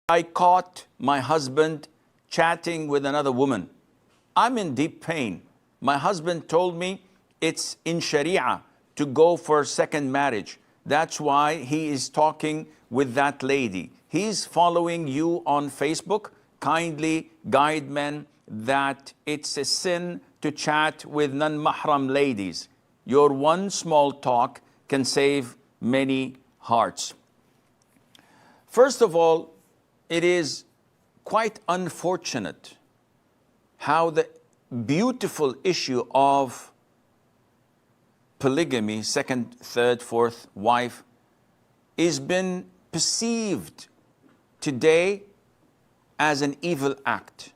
I caught my husband chatting with another woman. I'm in deep pain. My husband told me it's in Sharia to go for second marriage. That's why he is talking with that lady. He's following you on Facebook. Kindly guide men that it's a sin to chat with non-mahram ladies. Your one small talk can save many hearts. First of all, it is quite unfortunate how the beautiful issue of polygamy, second, third, fourth wife, is been perceived today as an evil act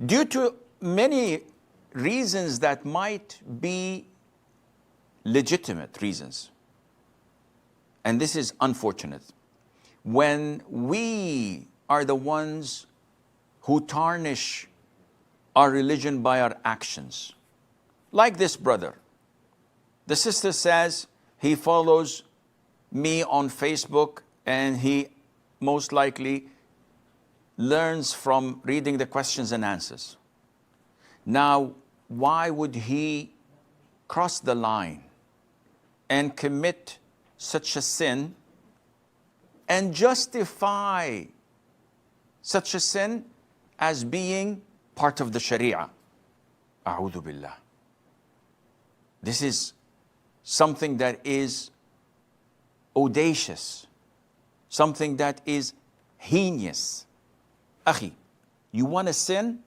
due to many reasons that might be legitimate reasons. And this is unfortunate. When we are the ones who tarnish our religion by our actions. Like this brother. The sister says he follows me on Facebook and he most likely learns from reading the questions and answers. Now, why would he cross the line and commit such a sin and justify such a sin as being part of the Sharia? A'udhu billah. This is something that is audacious, something that is heinous. Akhi, you want to sin?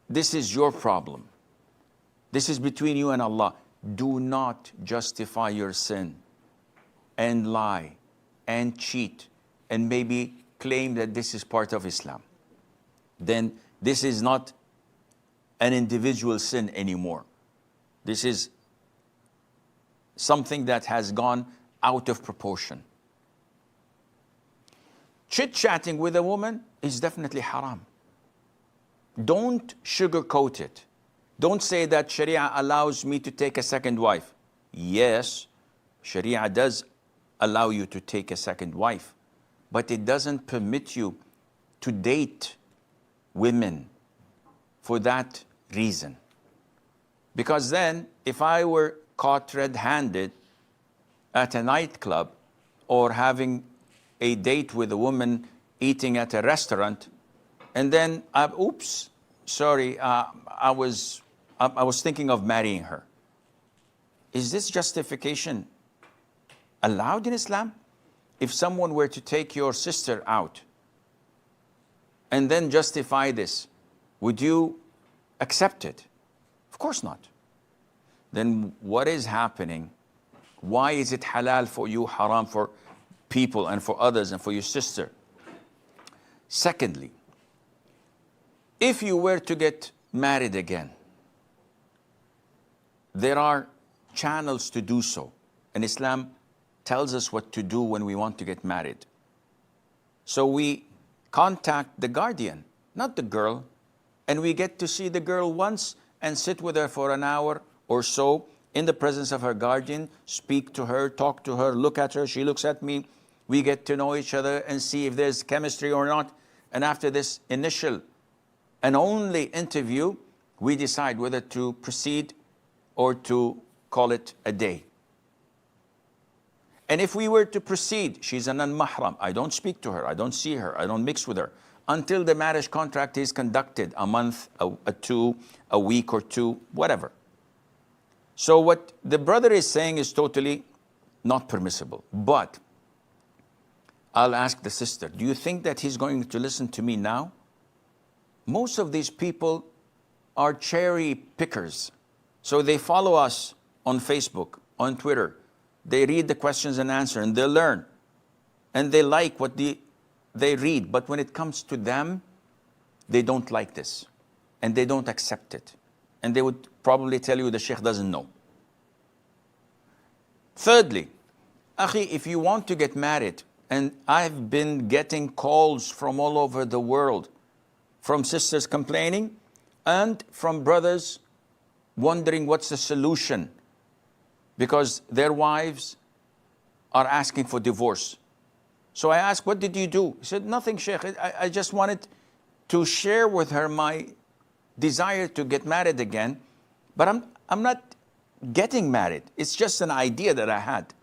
This is your problem. This is between you and Allah. Do not justify your sin and lie and cheat and maybe claim that this is part of Islam. Then this is not an individual sin anymore. This is something that has gone out of proportion. Chit-chatting with a woman is definitely haram. Don't sugarcoat it. Don't say that Sharia allows me to take a second wife. Yes, Sharia does allow you to take a second wife, but it doesn't permit you to date women for that reason. Because then, if I were caught red-handed at a nightclub or having a date with a woman eating at a restaurant, and then, oops, sorry, I was thinking of marrying her. Is this justification allowed in Islam? If someone were to take your sister out and then justify this, would you accept it? Of course not. Then what is happening? Why is it halal for you, haram for people and for others and for your sister? Secondly, if you were to get married again, there are channels to do so. And Islam tells us what to do when we want to get married. So we contact the guardian, not the girl, and we get to see the girl once and sit with her for an hour or so in the presence of her guardian, speak to her, talk to her, look at her, she looks at me. We get to know each other and see if there's chemistry or not. And after this initial and only interview, we decide whether to proceed or to call it a day. And if we were to proceed, she's a non-mahram. I don't speak to her, I don't see her, I don't mix with her until the marriage contract is conducted, a month, a week or two, whatever. So what the brother is saying is totally not permissible. But I'll ask the sister, do you think that he's going to listen to me now? Most of these people are cherry pickers. So they follow us on Facebook, on Twitter. They read the questions and answers and they learn. And they like what they read. But when it comes to them, they don't like this. And they don't accept it. And they would probably tell you the sheikh doesn't know. Thirdly, akhi, if you want to get married, and I've been getting calls from all over the world, from sisters complaining and from brothers wondering what's the solution because their wives are asking for divorce. So I asked, what did you do? He said, nothing, Sheikh. I just wanted to share with her my desire to get married again, but I'm not getting married. It's just an idea that I had.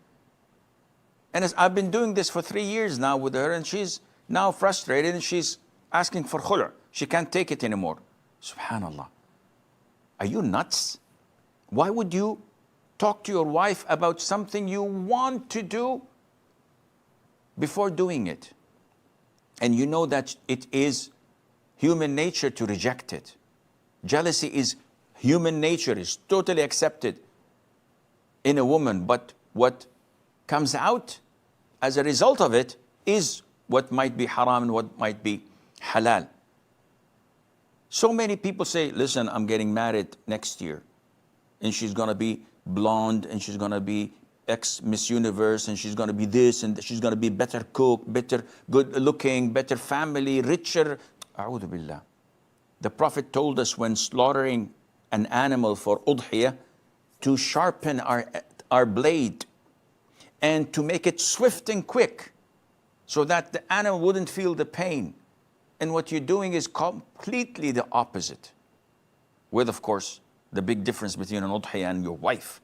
And I've been doing this for 3 years now with her, and she's now frustrated and she's asking for khul'u. She can't take it anymore. Subhanallah. Are you nuts? Why would you talk to your wife about something you want to do before doing it? And you know that it is human nature to reject it. Jealousy is human nature, is totally accepted in a woman, but what comes out as a result of it is what might be haram and what might be halal. So many people say, listen, I'm getting married next year, and she's gonna be blonde, and she's gonna be ex-Miss Universe, and she's gonna be this, and she's gonna be better cook, better good looking, better family, richer. A'udhu billah. The Prophet told us when slaughtering an animal for udhiyah to sharpen our blade and to make it swift and quick so that the animal wouldn't feel the pain. And what you're doing is completely the opposite. With, of course, the big difference between an udhiyah and your wife.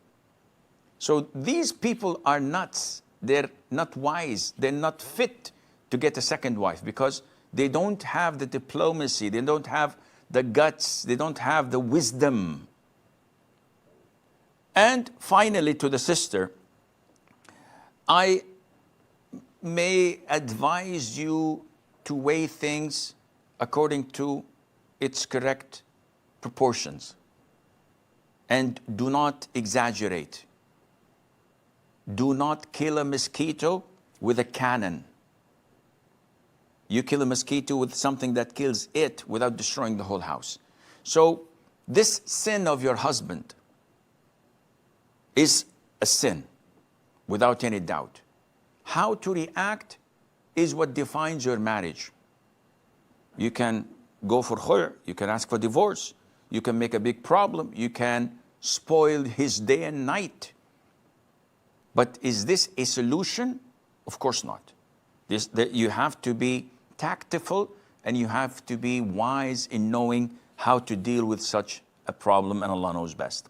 So these people are nuts. They're not wise. They're not fit to get a second wife because they don't have the diplomacy. They don't have the guts. They don't have the wisdom. And finally, to the sister, I may advise you to weigh things according to its correct proportions. And do not exaggerate. Do not kill a mosquito with a cannon. You kill a mosquito with something that kills it without destroying the whole house. So this sin of your husband is a sin, without any doubt. How to react is what defines your marriage. You can go for khul'u, you can ask for divorce, you can make a big problem, you can spoil his day and night. But is this a solution? Of course not. You have to be tactful and you have to be wise in knowing how to deal with such a problem, and Allah knows best.